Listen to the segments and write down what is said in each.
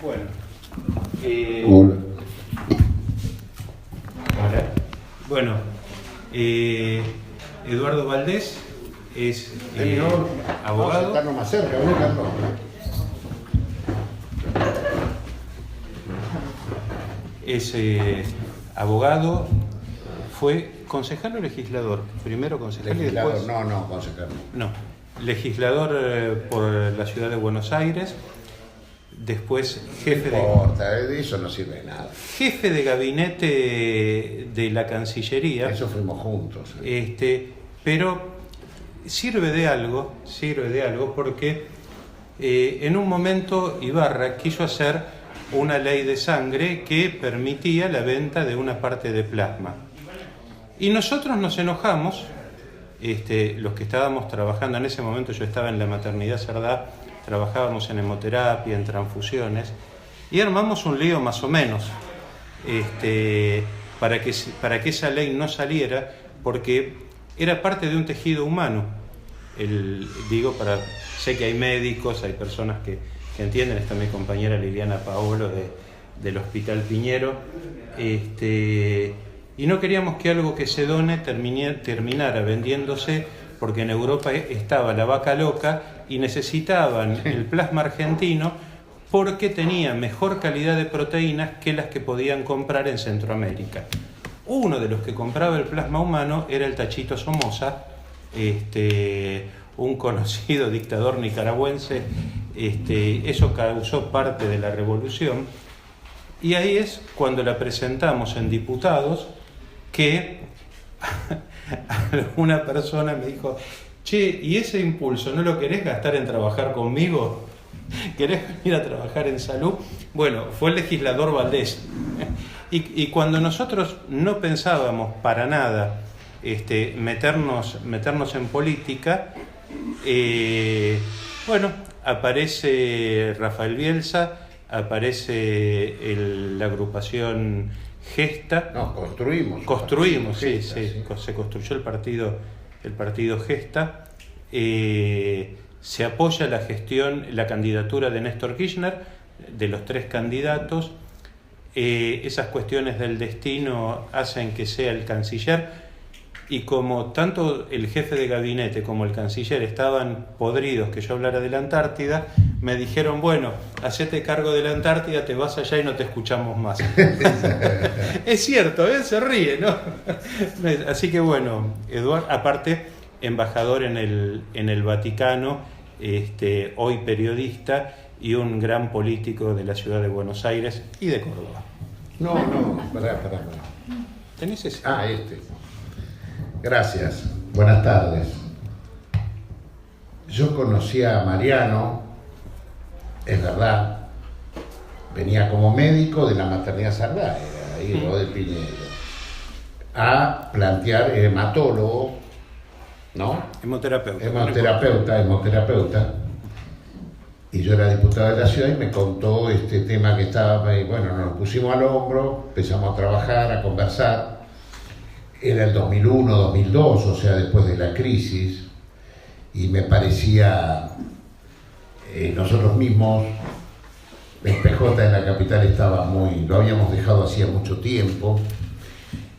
Bueno, Hola. hola. Bueno, Eduardo Valdés es abogado. Vamos a sentarnos más cerca, ¿no, Carlos? Es abogado, fue concejal o legislador. Primero concejal Legislador, y después. no, concejal. No, legislador por la ciudad de Buenos Aires. Después jefe No importa, de eso no sirve de nada. jefe de gabinete de la Cancillería. Eso fuimos juntos. Pero sirve de algo porque en un momento Ibarra quiso hacer una ley de sangre que permitía la venta de una parte de plasma. Y nosotros nos enojamos, los que estábamos trabajando en ese momento, yo estaba en la maternidad Cerdá, trabajábamos en hemoterapia, en transfusiones, y armamos un lío más o menos para que esa ley no saliera, porque era parte de un tejido humano. Sé que hay médicos, hay personas que entienden, está mi compañera Liliana Paolo del Hospital Piñero, y no queríamos que algo que se done terminara vendiéndose, porque en Europa estaba la vaca loca y necesitaban el plasma argentino porque tenía mejor calidad de proteínas que las que podían comprar en Centroamérica. Uno de los que compraba el plasma humano era el Tachito Somoza, un conocido dictador nicaragüense. Eso causó parte de la revolución, y ahí es cuando la presentamos en diputados, que alguna persona me dijo: che, ¿y ese impulso no lo querés gastar en trabajar conmigo? ¿Querés venir a trabajar en salud? Bueno, fue el legislador Valdés. Y cuando nosotros no pensábamos para nada meternos en política, aparece Rafael Bielsa, aparece la agrupación Gesta. No, Construimos, sí. Sí. Se construyó el partido Gesta. Se apoya la candidatura de Néstor Kirchner, de los 3 candidatos. Esas cuestiones del destino hacen que sea el canciller, y como tanto el jefe de gabinete como el canciller estaban podridos que yo hablara de la Antártida, me dijeron: bueno, hacete cargo de la Antártida, te vas allá y no te escuchamos más. Es cierto, se ríe, ¿no? Así que bueno, Eduardo, aparte embajador en el Vaticano, hoy periodista y un gran político de la ciudad de Buenos Aires y de Córdoba. No, pará. ¿Tenés ese? Gracias, buenas tardes. Yo conocí a Mariano, es verdad, venía como médico de la maternidad Cerdá, ahí de Piñero, a plantear hematólogo, ¿no? Hemoterapeuta. Y yo era diputado de la ciudad y me contó este tema que estaba, y bueno, nos pusimos al hombro, empezamos a trabajar, a conversar. Era el 2001, 2002, o sea, después de la crisis, y me parecía, nosotros mismos, el PJ en la capital estaba lo habíamos dejado hacía mucho tiempo,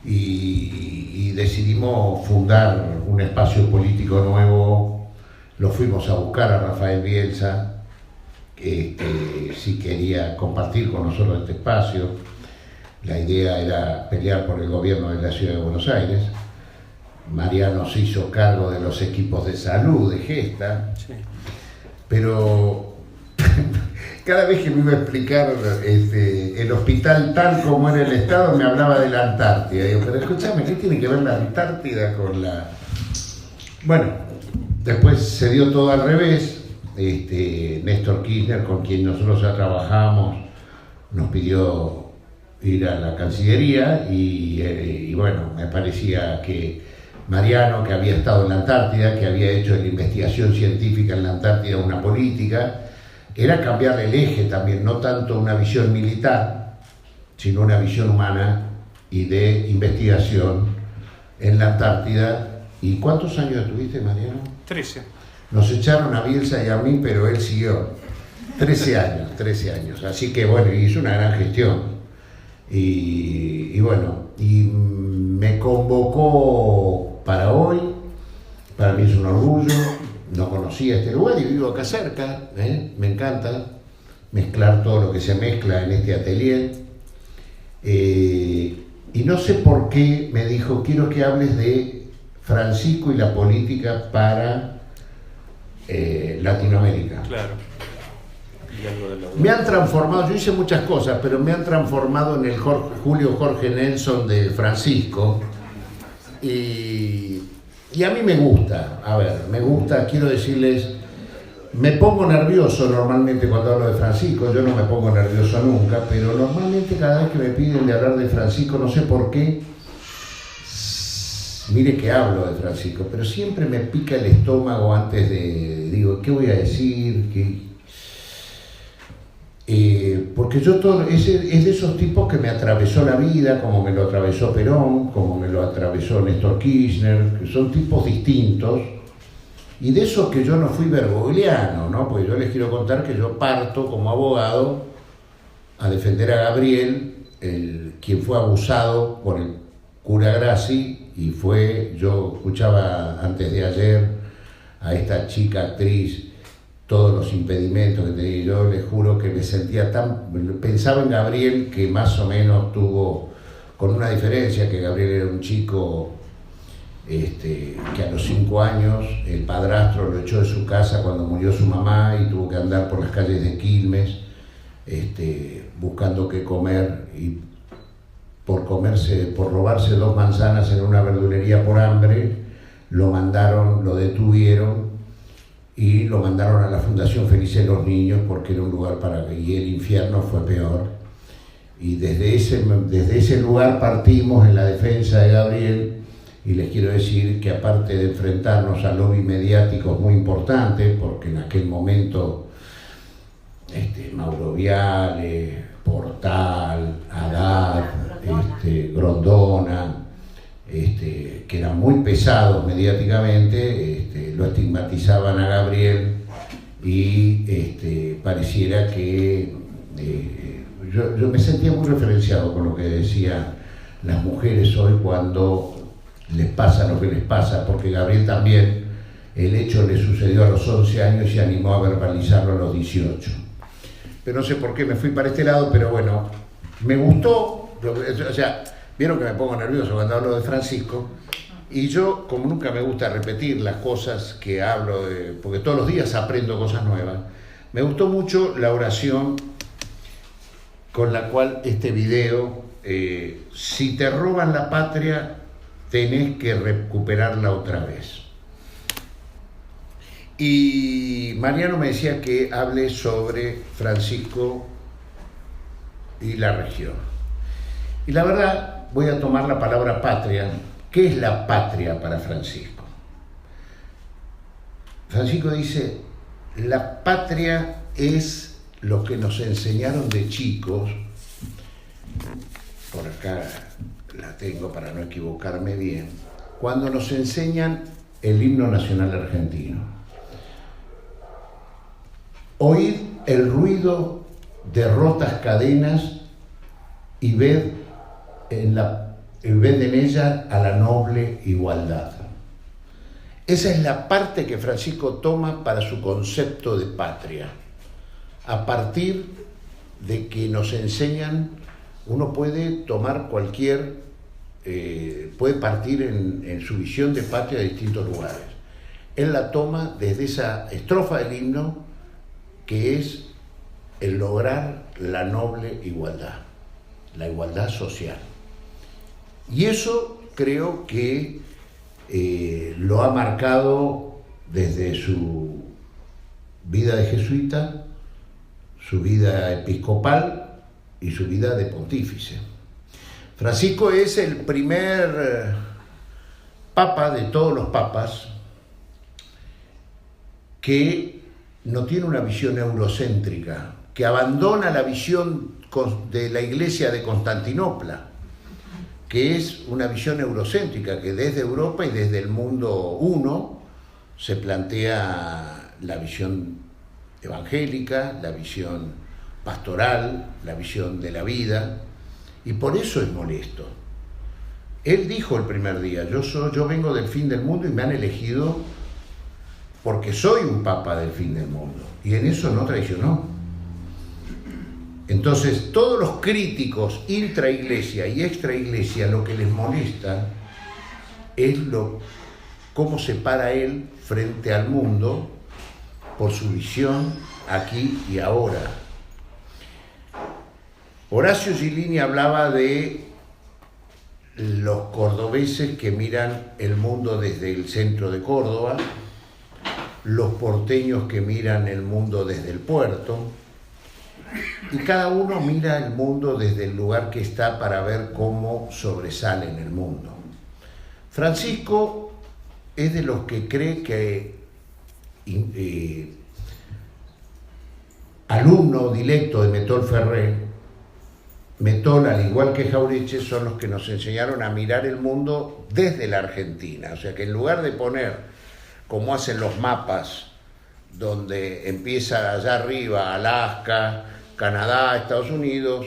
y decidimos fundar un espacio político nuevo. Lo fuimos a buscar a Rafael Bielsa, que si quería compartir con nosotros este espacio. La idea era pelear por el gobierno de la ciudad de Buenos Aires. Mariano se hizo cargo de los equipos de salud de Gesta, Sí. Pero cada vez que me iba a explicar el hospital tal como era el estado, me hablaba de la Antártida. Digo, pero escúchame, ¿qué tiene que ver la Antártida con la...? Bueno, después se dio todo al revés. Néstor Kirchner, con quien nosotros ya trabajamos, nos pidió ir a la Cancillería, y bueno, me parecía que Mariano, que había estado en la Antártida, que había hecho la investigación científica en la Antártida una política, era cambiar el eje también, no tanto una visión militar, sino una visión humana y de investigación en la Antártida. ¿Y cuántos años estuviste, Mariano? 13. Nos echaron a Bielsa y a mí, pero él siguió. 13 años. Así que bueno, hizo una gran gestión. Y bueno, y me convocó para hoy. Para mí es un orgullo. No conocía este lugar y vivo acá cerca. Me encanta mezclar todo lo que se mezcla en este atelier. Y no sé por qué me dijo, quiero que hables de Francisco y la política para Latinoamérica. Claro. Me han transformado, yo hice muchas cosas, pero me han transformado en el Julio Jorge Nelson de Francisco. Y a mí me gusta, quiero decirles, me pongo nervioso normalmente cuando hablo de Francisco, yo no me pongo nervioso nunca, pero normalmente cada vez que me piden de hablar de Francisco, no sé por qué, mire que hablo de Francisco, pero siempre me pica el estómago antes digo, ¿qué voy a decir? Porque yo es de esos tipos que me atravesó la vida, como me lo atravesó Perón, como me lo atravesó Néstor Kirchner, que son tipos distintos, y de esos que yo no fui bergogliano, ¿no? Porque yo les quiero contar que yo parto como abogado a defender a Gabriel, quien fue abusado por el cura Grassi, y yo escuchaba antes de ayer a esta chica actriz todos los impedimentos que tenía. Yo les juro que me sentía pensaba en Gabriel, que más o menos tuvo, con una diferencia, que Gabriel era un chico que a los 5 años el padrastro lo echó de su casa cuando murió su mamá y tuvo que andar por las calles de Quilmes buscando qué comer, y por robarse 2 manzanas en una verdulería por hambre, lo detuvieron y lo mandaron a la Fundación Felices de los Niños, porque era un lugar y el infierno fue peor. Y desde ese lugar partimos en la defensa de Gabriel, y les quiero decir que, aparte de enfrentarnos a lobbies mediáticos muy importantes, porque en aquel momento Mauro Viale, Portal, Haddad, Grondona, que eran muy pesados mediáticamente, lo estigmatizaban a Gabriel, y pareciera que yo me sentía muy referenciado con lo que decían las mujeres hoy cuando les pasa lo que les pasa, porque Gabriel también, el hecho le sucedió a los 11 años y se animó a verbalizarlo a los 18. Pero no sé por qué me fui para este lado, pero bueno, me gustó, o sea, vieron que me pongo nervioso cuando hablo de Francisco, y yo, como nunca me gusta repetir las cosas que hablo, porque todos los días aprendo cosas nuevas, me gustó mucho la oración con la cual este video, si te roban la patria, tenés que recuperarla otra vez. Y Mariano me decía que hable sobre Francisco y la región. Y la verdad, voy a tomar la palabra patria. ¿Qué es la patria para Francisco? Francisco dice, la patria es lo que nos enseñaron de chicos. Por acá la tengo para no equivocarme bien. Cuando nos enseñan el himno nacional argentino. Oíd el ruido de rotas cadenas y ved en ella a la noble igualdad. Esa es la parte que Francisco toma para su concepto de patria. A partir de que nos enseñan, uno puede tomar puede partir en su visión de patria de distintos lugares. Él la toma desde esa estrofa del himno, que es el lograr la noble igualdad, la igualdad social. Y eso creo que lo ha marcado desde su vida de jesuita, su vida episcopal y su vida de pontífice. Francisco es el primer papa de todos los papas que no tiene una visión eurocéntrica, que abandona la visión de la Iglesia de Constantinopla, que es una visión eurocéntrica, que desde Europa y desde el mundo uno se plantea la visión evangélica, la visión pastoral, la visión de la vida, y por eso es molesto. Él dijo el primer día, yo vengo del fin del mundo y me han elegido porque soy un papa del fin del mundo, y en eso no traicionó. Entonces, todos los críticos intraiglesia y extraiglesia, lo que les molesta es cómo se para él frente al mundo por su visión aquí y ahora. Horacio Gilini hablaba de los cordobeses que miran el mundo desde el centro de Córdoba, los porteños que miran el mundo desde el puerto, y cada uno mira el mundo desde el lugar que está para ver cómo sobresale en el mundo. Francisco es de los que cree que alumno directo de Metol Ferré, Metol, al igual que Jauretche, son los que nos enseñaron a mirar el mundo desde la Argentina. O sea que en lugar de poner, como hacen los mapas, donde empieza allá arriba Alaska, Canadá, Estados Unidos,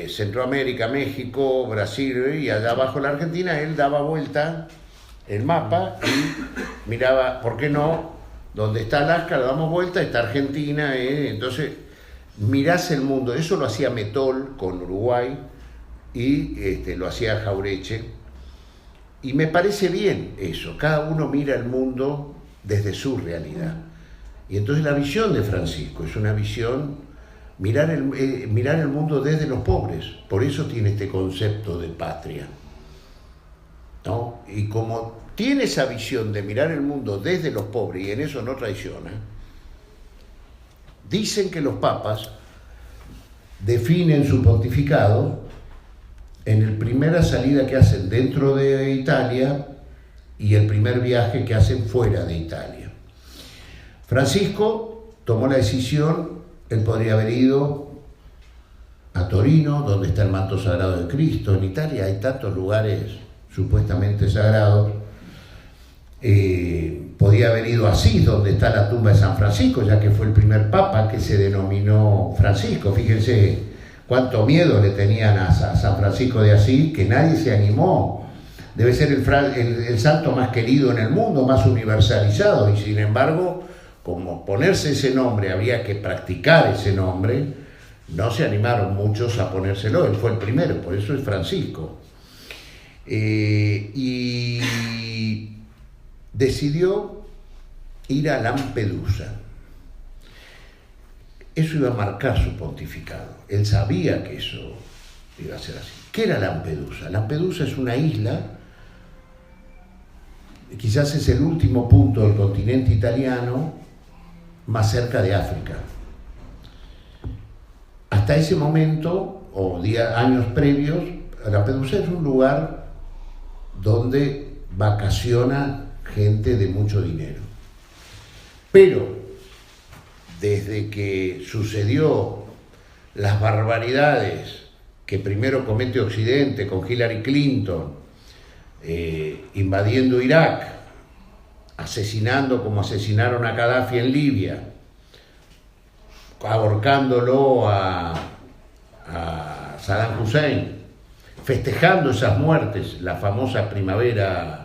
Centroamérica, México, Brasil y allá abajo la Argentina, él daba vuelta el mapa y miraba, ¿por qué no? Donde está Alaska, le damos vuelta, está Argentina, entonces mirás el mundo. Eso lo hacía Metol con Uruguay y lo hacía Jauretche. Y me parece bien eso, cada uno mira el mundo desde su realidad. Y entonces la visión de Francisco es una visión, mirar el mundo desde los pobres. Por eso tiene este concepto de patria, ¿no? Y como tiene esa visión de mirar el mundo desde los pobres, y en eso no traiciona, dicen que los papas definen su pontificado en la primera salida que hacen dentro de Italia y el primer viaje que hacen fuera de Italia. Francisco tomó la decisión, él podría haber ido a Torino, donde está el manto sagrado de Cristo. En Italia hay tantos lugares supuestamente sagrados. Podía haber ido a Asís, donde está la tumba de San Francisco, ya que fue el primer papa que se denominó Francisco. Fíjense cuánto miedo le tenían a San Francisco de Asís, que nadie se animó. Debe ser el santo más querido en el mundo, más universalizado, y sin embargo, como ponerse ese nombre, había que practicar ese nombre, no se animaron muchos a ponérselo. Él fue el primero, por eso es Francisco. Y decidió ir a Lampedusa. Eso iba a marcar su pontificado. Él sabía que eso iba a ser así. ¿Qué era Lampedusa? Lampedusa es una isla, quizás es el último punto del continente italiano más cerca de África. Hasta ese momento, o años previos, Lampedusa es un lugar donde vacaciona gente de mucho dinero. Pero desde que sucedió las barbaridades que primero comete Occidente con Hillary Clinton, invadiendo Irak, asesinando como asesinaron a Gaddafi en Libia, ahorcándolo a Saddam Hussein, festejando esas muertes, la famosa primavera,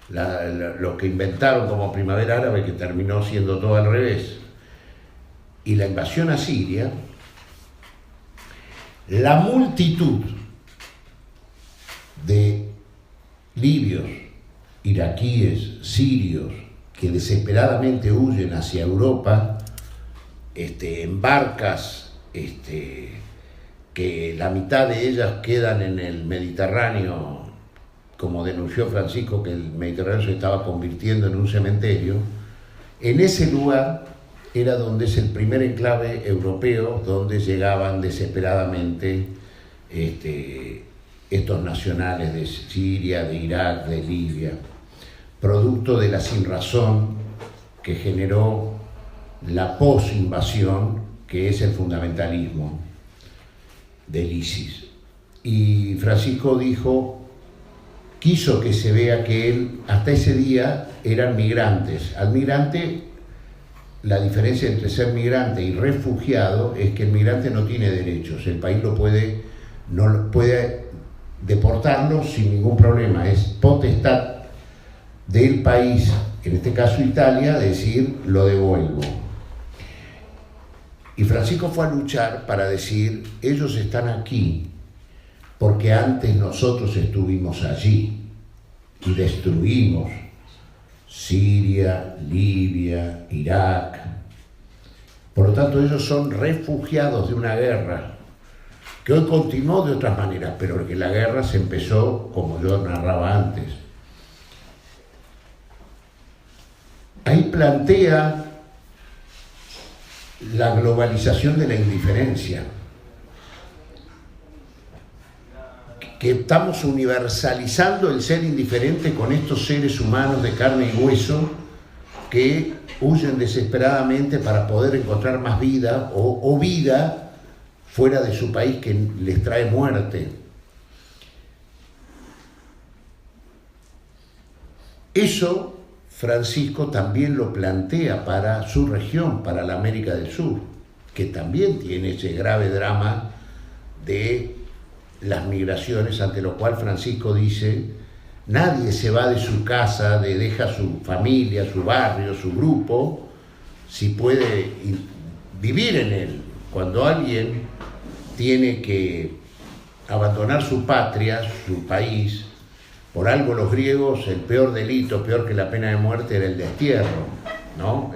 lo que inventaron como primavera árabe, que terminó siendo todo al revés, y la invasión a Siria, la multitud de libios, iraquíes, sirios, que desesperadamente huyen hacia Europa, en barcas, que la mitad de ellas quedan en el Mediterráneo, como denunció Francisco, que el Mediterráneo se estaba convirtiendo en un cementerio. En ese lugar era donde es el primer enclave europeo donde llegaban desesperadamente estos nacionales de Siria, de Irak, de Libia, producto de la sinrazón que generó la posinvasión, que es el fundamentalismo del ISIS. Y Francisco quiso que se vea que él, hasta ese día, eran migrantes. Al migrante la diferencia entre ser migrante y refugiado es que el migrante no tiene derechos, el país no puede deportarlo sin ningún problema, es potestad del país, en este caso Italia, decir lo devuelvo. Y Francisco fue a luchar para decir, ellos están aquí porque antes nosotros estuvimos allí y destruimos Siria, Libia, Irak. Por lo tanto, ellos son refugiados de una guerra que hoy continuó de otras maneras, pero que la guerra se empezó, como yo narraba antes. Ahí plantea la globalización de la indiferencia, que estamos universalizando el ser indiferente con estos seres humanos de carne y hueso que huyen desesperadamente para poder encontrar más vida o vida fuera de su país que les trae muerte. Eso Francisco también lo plantea para su región, para la América del Sur, que también tiene ese grave drama de las migraciones, ante lo cual Francisco dice, nadie se va de su casa, deja su familia, su barrio, su grupo, si puede vivir en él. Cuando alguien tiene que abandonar su patria, su país, por algo los griegos, el peor delito, peor que la pena de muerte, era el destierro, ¿no?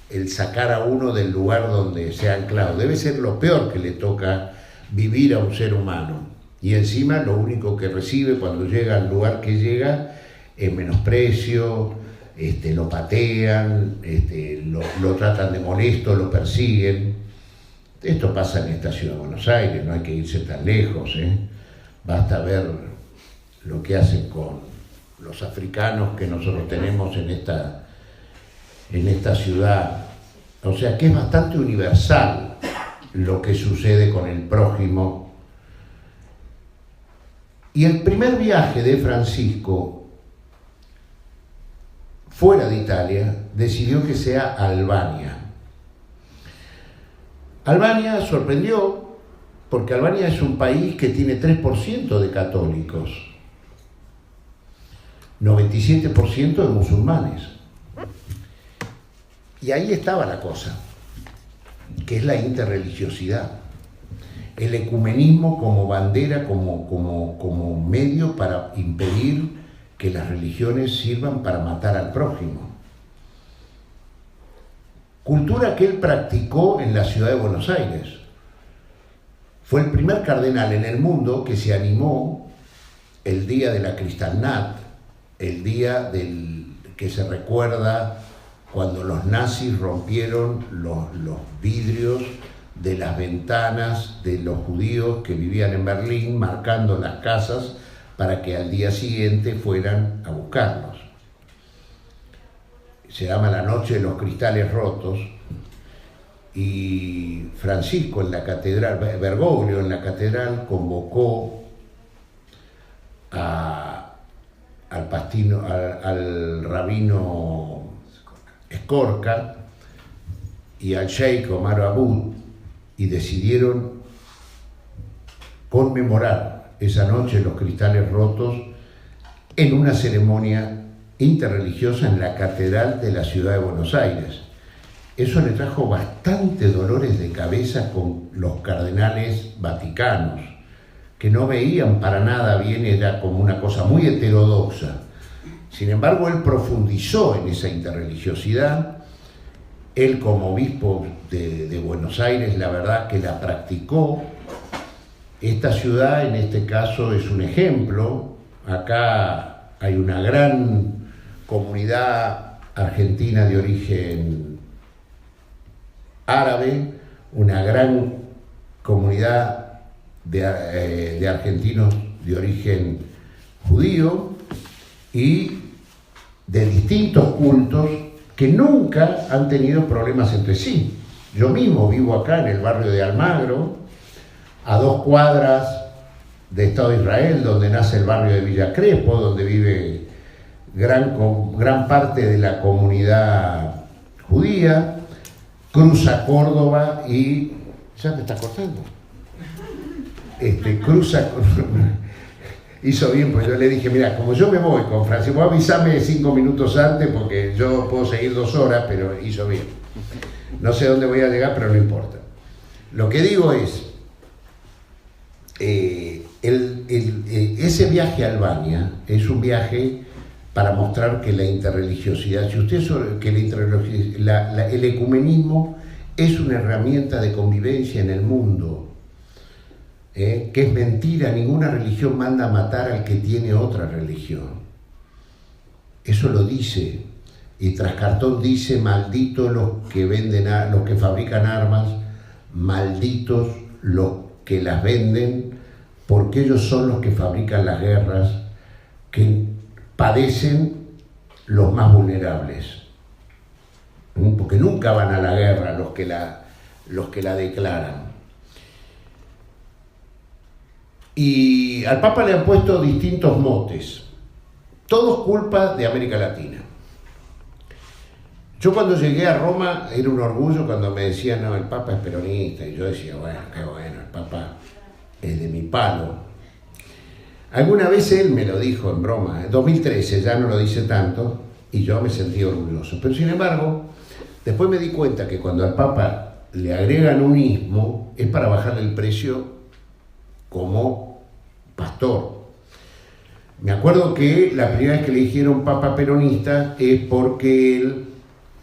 El sacar a uno del lugar donde se ha anclado. Debe ser lo peor que le toca vivir a un ser humano. Y encima lo único que recibe cuando llega al lugar que llega es menosprecio, lo patean, lo tratan de molesto, lo persiguen. Esto pasa en esta ciudad de Buenos Aires, no hay que irse tan lejos, Basta ver lo que hacen con los africanos que nosotros tenemos en esta ciudad. O sea que es bastante universal lo que sucede con el prójimo. Y el primer viaje de Francisco fuera de Italia decidió que sea a Albania. Albania sorprendió porque Albania es un país que tiene 3% de católicos, 97% de musulmanes. Y ahí estaba la cosa, que es la interreligiosidad, el ecumenismo como bandera, como medio para impedir que las religiones sirvan para matar al prójimo. Cultura que él practicó en la ciudad de Buenos Aires. Fue el primer cardenal en el mundo que se animó el día de la Kristallnacht, el día que se recuerda cuando los nazis rompieron los vidrios de las ventanas de los judíos que vivían en Berlín, marcando las casas para que al día siguiente fueran a buscarlos. Se llama la Noche de los Cristales Rotos, y Francisco en la catedral, Bergoglio en la catedral, convocó al rabino Skorka y al sheikh Omar Abud, y decidieron conmemorar esa noche los cristales rotos en una ceremonia interreligiosa en la catedral de la ciudad de Buenos Aires. Eso le trajo bastante dolores de cabeza con los cardenales vaticanos, que no veían para nada bien, era como una cosa muy heterodoxa. Sin embargo, él profundizó en esa interreligiosidad. Él, como obispo de Buenos Aires, la verdad que la practicó. Esta ciudad, en este caso, es un ejemplo. Acá hay una gran comunidad argentina de origen árabe, una gran comunidad de argentinos de origen judío y de distintos cultos que nunca han tenido problemas entre sí. Yo mismo vivo acá en el barrio de Almagro, a 2 cuadras de Estado de Israel, donde nace el barrio de Villa Crespo, donde vive gran parte de la comunidad judía, cruza Córdoba y... ¿Ya me está cortando? Cruza... Hizo bien, pues yo le dije, mira, como yo me voy con Francisco, avísame 5 minutos antes porque yo puedo seguir 2 horas, pero hizo bien. No sé dónde voy a llegar, pero no importa. Lo que digo es, ese viaje a Albania es un viaje para mostrar que la interreligiosidad, si usted que el ecumenismo es una herramienta de convivencia en el mundo, que es mentira, ninguna religión manda a matar al que tiene otra religión. Eso lo dice, y Trascartón dice, malditos los que los que fabrican armas, malditos los que las venden, porque ellos son los que fabrican las guerras que padecen los más vulnerables. Porque nunca van a la guerra los que la declaran. Y al Papa le han puesto distintos motes, todos culpa de América Latina. Yo cuando llegué a Roma era un orgullo cuando me decían, no, el Papa es peronista, y yo decía, bueno, qué bueno, el Papa es de mi palo. Alguna vez él me lo dijo en broma, en 2013, ya no lo dice tanto, y yo me sentí orgulloso. Pero sin embargo, después me di cuenta que cuando al Papa le agregan un ismo, es para bajarle el precio como pastor. Me acuerdo que la primera vez que le dijeron Papa peronista es porque él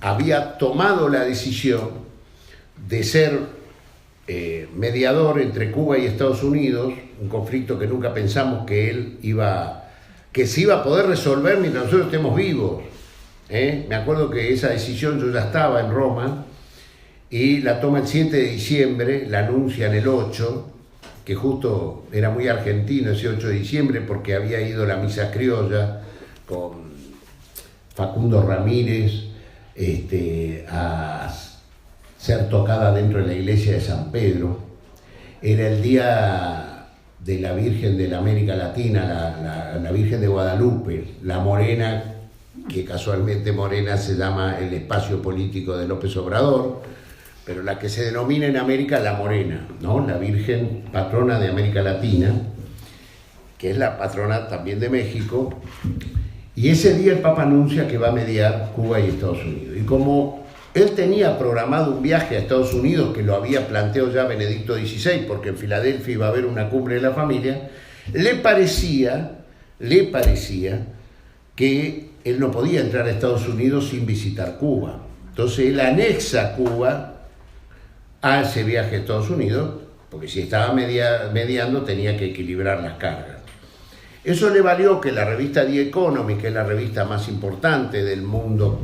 había tomado la decisión de ser mediador entre Cuba y Estados Unidos, un conflicto que nunca pensamos que se iba a poder resolver mientras nosotros estemos vivos. Me acuerdo que esa decisión yo ya estaba en Roma y la toma el 7 de diciembre, la anuncian el 8, que justo era muy argentino ese 8 de diciembre porque había ido a la misa criolla con Facundo Ramírez a ser tocada dentro de la iglesia de San Pedro. Era el día de la Virgen de la América Latina, la Virgen de Guadalupe, la Morena, que casualmente Morena se llama el espacio político de López Obrador, pero la que se denomina en América la Morena, ¿no? La Virgen patrona de América Latina, que es la patrona también de México, y ese día el Papa anuncia que va a mediar Cuba y Estados Unidos. Y como él tenía programado un viaje a Estados Unidos, que lo había planteado ya Benedicto XVI, porque en Filadelfia iba a haber una cumbre de la familia, le parecía que él no podía entrar a Estados Unidos sin visitar Cuba. Entonces él anexa Cuba a ese viaje a Estados Unidos, porque si estaba mediando tenía que equilibrar las cargas. Eso le valió que la revista The Economist, que es la revista más importante del mundo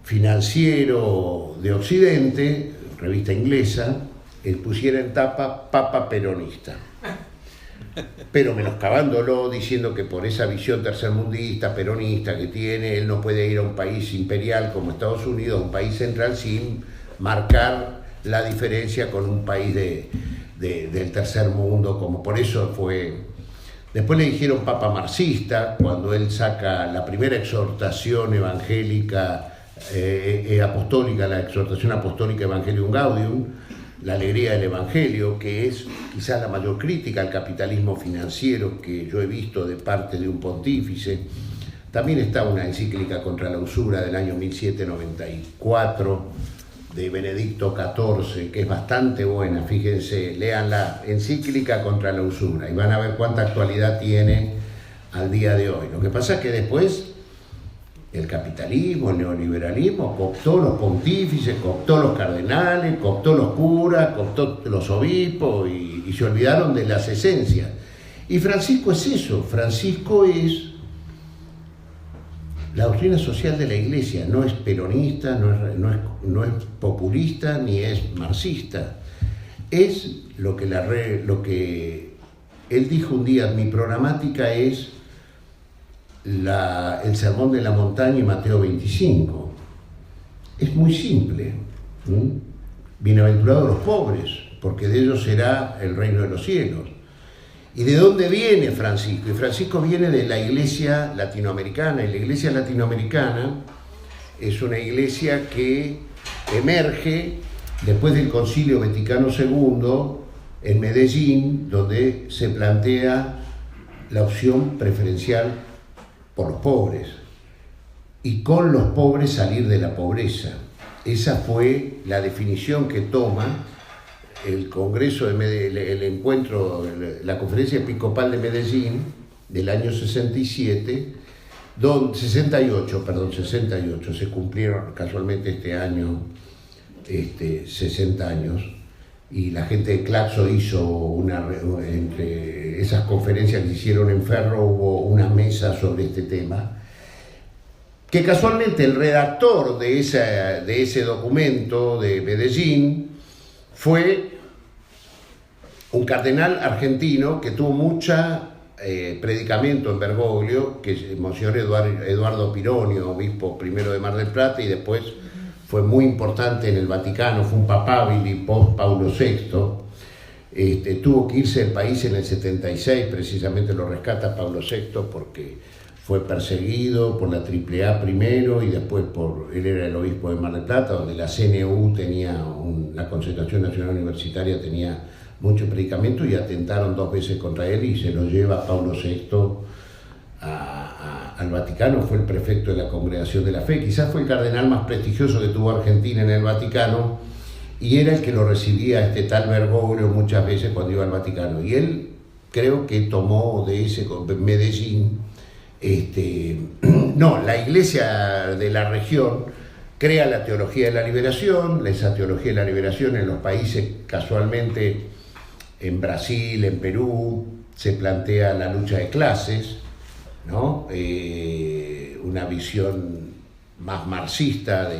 financiero de Occidente, revista inglesa, pusiera en tapa Papa peronista. Pero menoscabándolo, diciendo que por esa visión tercermundista, peronista que tiene, él no puede ir a un país imperial como Estados Unidos, un país central, sin marcar la diferencia con un país del tercer mundo, como por eso fue. Después le dijeron Papa marxista, cuando él saca la primera exhortación evangélica, apostólica, la exhortación apostólica Evangelium Gaudium, la alegría del Evangelio, que es quizás la mayor crítica al capitalismo financiero que yo he visto de parte de un pontífice. También está una encíclica contra la usura del año 1794, de Benedicto XIV, que es bastante buena, fíjense, léanla, encíclica contra la usura, y van a ver cuánta actualidad tiene al día de hoy. Lo que pasa es que después el capitalismo, el neoliberalismo, cooptó los pontífices, cooptó los cardenales, cooptó los curas, cooptó los obispos, y se olvidaron de las esencias. Y Francisco es eso, Francisco es la doctrina social de la Iglesia, no es peronista, no es populista, ni es marxista. Es lo que él dijo un día, mi programática es el Sermón de la Montaña y Mateo 25. Es muy simple. Bienaventurados los pobres, porque de ellos será el reino de los cielos. ¿Y de dónde viene Francisco? Y Francisco viene de la Iglesia latinoamericana, y la Iglesia latinoamericana es una iglesia que emerge después del Concilio Vaticano II en Medellín, donde se plantea la opción preferencial por los pobres y con los pobres salir de la pobreza. Esa fue la definición que toma el Congreso de Medellín, el encuentro, la Conferencia Episcopal de Medellín del año 68, se cumplieron casualmente este año 60 años, y la gente de Claxo hizo entre esas conferencias que hicieron en Ferro, hubo una mesa sobre este tema, que casualmente el redactor de ese documento de Medellín fue un cardenal argentino que tuvo mucha predicamento en Bergoglio, que es Monseñor Eduardo Pironio, obispo primero de Mar del Plata, y después fue muy importante en el Vaticano, fue un papabili post Paulo VI. Tuvo que irse del país en el 76, precisamente lo rescata Paulo VI porque fue perseguido por la AAA primero y después él era el obispo de Mar del Plata, donde la CNU tenía, la Concentración Nacional Universitaria tenía mucho predicamento, y atentaron 2 veces contra él y se lo lleva Paulo VI al Vaticano. Fue el prefecto de la Congregación de la Fe, quizás fue el cardenal más prestigioso que tuvo Argentina en el Vaticano, y era el que lo recibía este tal Bergoglio muchas veces cuando iba al Vaticano, y él creo que tomó de ese Medellín, la iglesia de la región crea la teología de la liberación. Esa teología de la liberación en los países, casualmente en Brasil, en Perú, se plantea la lucha de clases, ¿no? Una visión más marxista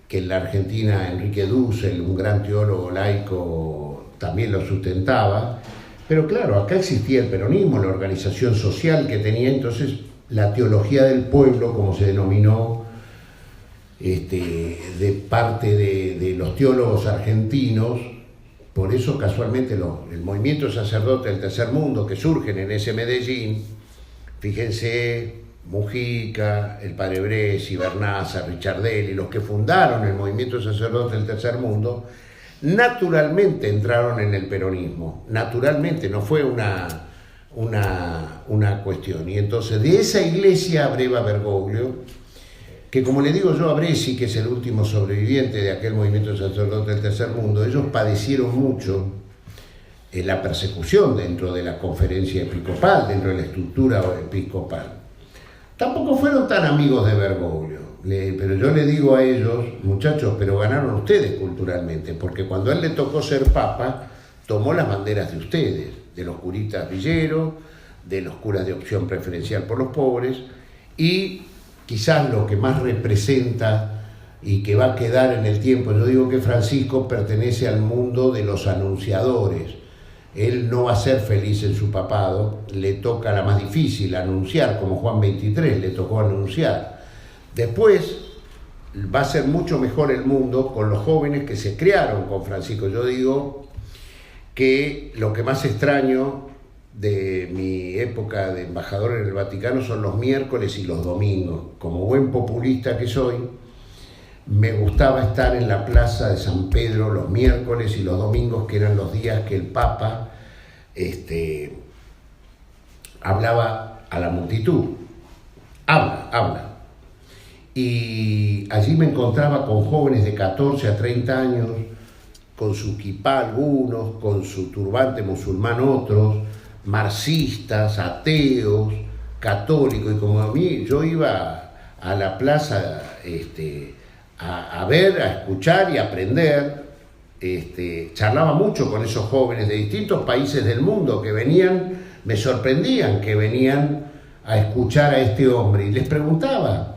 que en la Argentina Enrique Dussel, un gran teólogo laico, también lo sustentaba. Pero claro, acá existía el peronismo, la organización social que tenía, entonces la teología del pueblo, como se denominó de parte de los teólogos argentinos. Por eso casualmente el movimiento sacerdote del tercer mundo que surgen en ese Medellín, fíjense, Mujica, el padre Bresci, Bernaza, Richardelli, los que fundaron el movimiento sacerdote del tercer mundo, naturalmente entraron en el peronismo, naturalmente, no fue una cuestión. Y entonces de esa iglesia abreva Bergoglio, que como le digo yo a Bresci, que es el último sobreviviente de aquel movimiento sacerdote del tercer mundo, ellos padecieron mucho la persecución dentro de la conferencia episcopal, dentro de la estructura episcopal. Tampoco fueron tan amigos de Bergoglio, pero yo le digo a ellos, muchachos, pero ganaron ustedes culturalmente, porque cuando a él le tocó ser papa, tomó las banderas de ustedes, de los curitas villeros, de los curas de opción preferencial por los pobres, y quizás lo que más representa y que va a quedar en el tiempo, yo digo que Francisco pertenece al mundo de los anunciadores. Él no va a ser feliz en su papado, le toca la más difícil, anunciar, como Juan XXIII le tocó anunciar. Después va a ser mucho mejor el mundo con los jóvenes que se criaron con Francisco. Yo digo que lo que más extraño de mi época de embajador en el Vaticano son los miércoles y los domingos. Como buen populista que soy, me gustaba estar en la plaza de San Pedro los miércoles y los domingos, que eran los días que el Papa hablaba a la multitud. Habla. Y allí me encontraba con jóvenes de 14 a 30 años, con su kipá algunos, con su turbante musulmán otros, marxistas, ateos, católicos, y como a mí, yo iba a la plaza a ver, a escuchar y a aprender. Charlaba mucho con esos jóvenes de distintos países del mundo que venían, me sorprendían que venían a escuchar a este hombre, y les preguntaba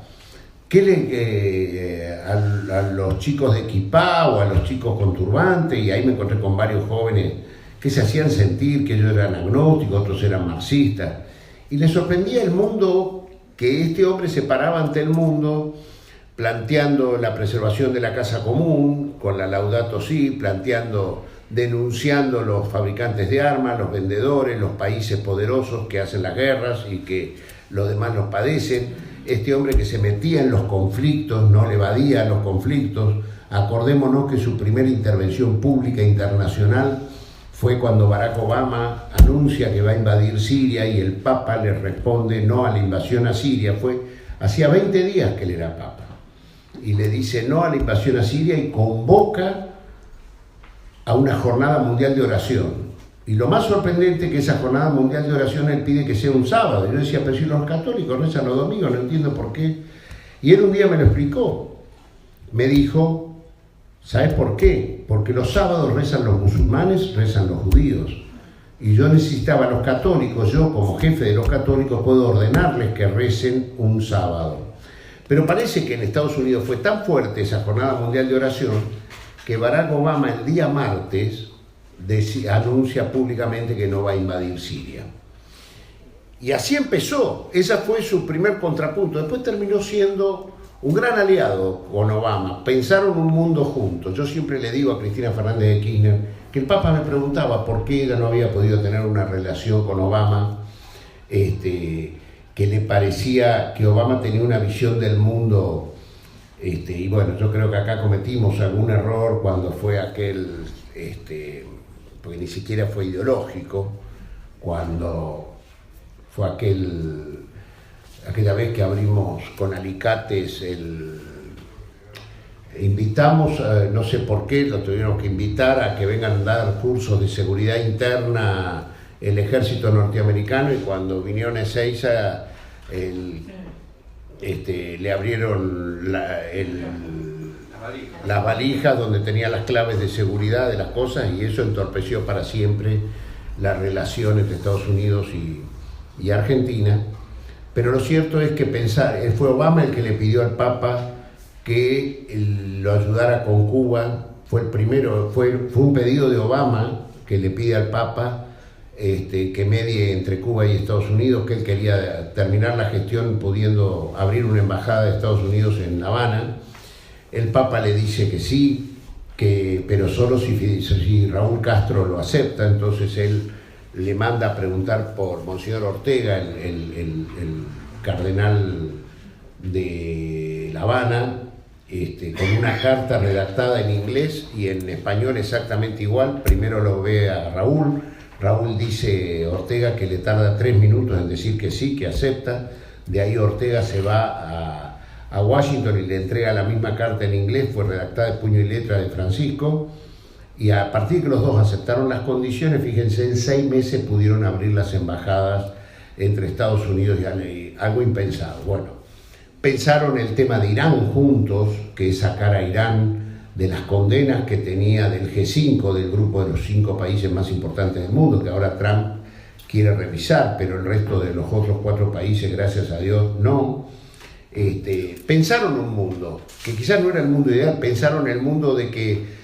a los chicos de kipá o a los chicos con turbante, y ahí me encontré con varios jóvenes que se hacían sentir que ellos eran agnósticos, otros eran marxistas, y les sorprendía el mundo, que este hombre se paraba ante el mundo planteando la preservación de la casa común con la Laudato Si, denunciando los fabricantes de armas, los vendedores, los países poderosos que hacen las guerras y que los demás los padecen. este hombre que se metía en los conflictos, no le evadía los conflictos. Acordémonos que su primera intervención pública internacional fue cuando Barack Obama anuncia que va a invadir Siria y el Papa le responde no a la invasión a Siria. Hacía 20 días que él era Papa. Y le dice no a la invasión a Siria y convoca a una jornada mundial de oración. Y lo más sorprendente es que esa jornada mundial de oración él pide que sea un sábado. Y yo decía, pero si los católicos rezan los domingos, no entiendo por qué. Y él un día me lo explicó. Me dijo, ¿sabes por qué? Porque los sábados rezan los musulmanes, rezan los judíos. Y yo necesitaba a los católicos, yo como jefe de los católicos puedo ordenarles que recen un sábado. Pero parece que en Estados Unidos fue tan fuerte esa jornada mundial de oración que Barack Obama el día martes anuncia públicamente que no va a invadir Siria. Y así empezó, ese fue su primer contrapunto. Después terminó siendo un gran aliado con Obama, pensaron un mundo juntos. Yo siempre le digo a Cristina Fernández de Kirchner que el Papa me preguntaba por qué ella no había podido tener una relación con Obama, que le parecía que Obama tenía una visión del mundo, y bueno, yo creo que acá cometimos algún error cuando fue aquel, porque ni siquiera fue ideológico, cuando fue aquella vez que abrimos con alicates invitamos, no sé por qué, lo tuvimos que invitar a que vengan a dar cursos de seguridad interna el ejército norteamericano, y cuando vinieron a Ezeiza le abrieron las valijas donde tenía las claves de seguridad de las cosas, y eso entorpeció para siempre las relaciones entre Estados Unidos y Argentina. Pero lo cierto es que fue Obama el que le pidió al Papa que lo ayudara con Cuba. Fue el primero, fue un pedido de Obama que le pide al Papa que medie entre Cuba y Estados Unidos, que él quería terminar la gestión pudiendo abrir una embajada de Estados Unidos en La Habana. El Papa le dice que sí, pero solo si Raúl Castro lo acepta. Entonces él le manda a preguntar por Monseñor Ortega, el cardenal de La Habana, con una carta redactada en inglés y en español exactamente igual. Primero lo ve a Raúl. Raúl dice a Ortega que le tarda 3 minutos en decir que sí, que acepta. De ahí Ortega se va a Washington y le entrega la misma carta en inglés, fue redactada de puño y letra de Francisco. Y a partir de que los dos aceptaron las condiciones, fíjense, en 6 meses pudieron abrir las embajadas entre Estados Unidos y algo impensado. Bueno, pensaron el tema de Irán juntos, que es sacar a Irán de las condenas que tenía del G5, del grupo de los 5 países más importantes del mundo, que ahora Trump quiere revisar, pero el resto de los otros 4 países, gracias a Dios, no. Pensaron un mundo, que quizás no era el mundo ideal, pensaron el mundo de que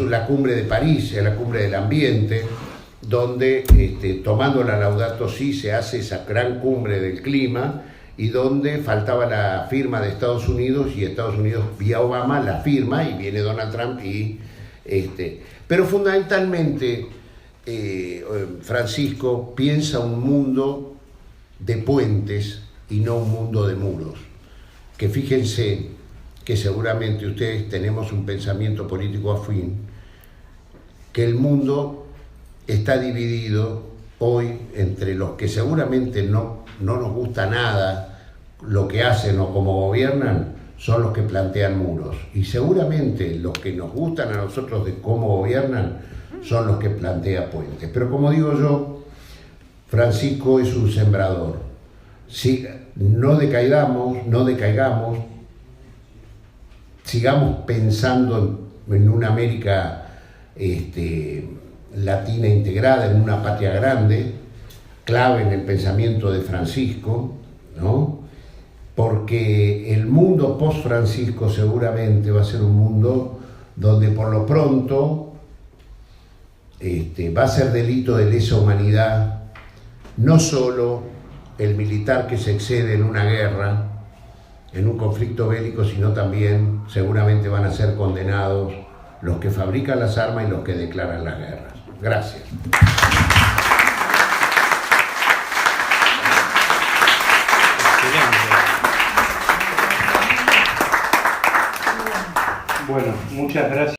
la cumbre de París, la cumbre del ambiente, donde tomando la Laudato Si se hace esa gran cumbre del clima, y donde faltaba la firma de Estados Unidos, y Estados Unidos vía Obama la firma, y viene Donald Trump pero fundamentalmente Francisco piensa un mundo de puentes y no un mundo de muros. Que fíjense que seguramente ustedes tenemos un pensamiento político afín, que el mundo está dividido hoy entre los que seguramente no nos gusta nada lo que hacen o cómo gobiernan, son los que plantean muros, y seguramente los que nos gustan a nosotros de cómo gobiernan son los que plantean puentes. Pero como digo yo, Francisco es un sembrador. Si no decaigamos, sigamos pensando en una América latina integrada, en una patria grande, clave en el pensamiento de Francisco, ¿no? Porque el mundo post-Francisco seguramente va a ser un mundo donde por lo pronto va a ser delito de lesa humanidad no solo el militar que se excede en una guerra, en un conflicto bélico, sino también seguramente van a ser condenados los que fabrican las armas y los que declaran las guerras. Gracias. Excelente. Bueno, muchas gracias.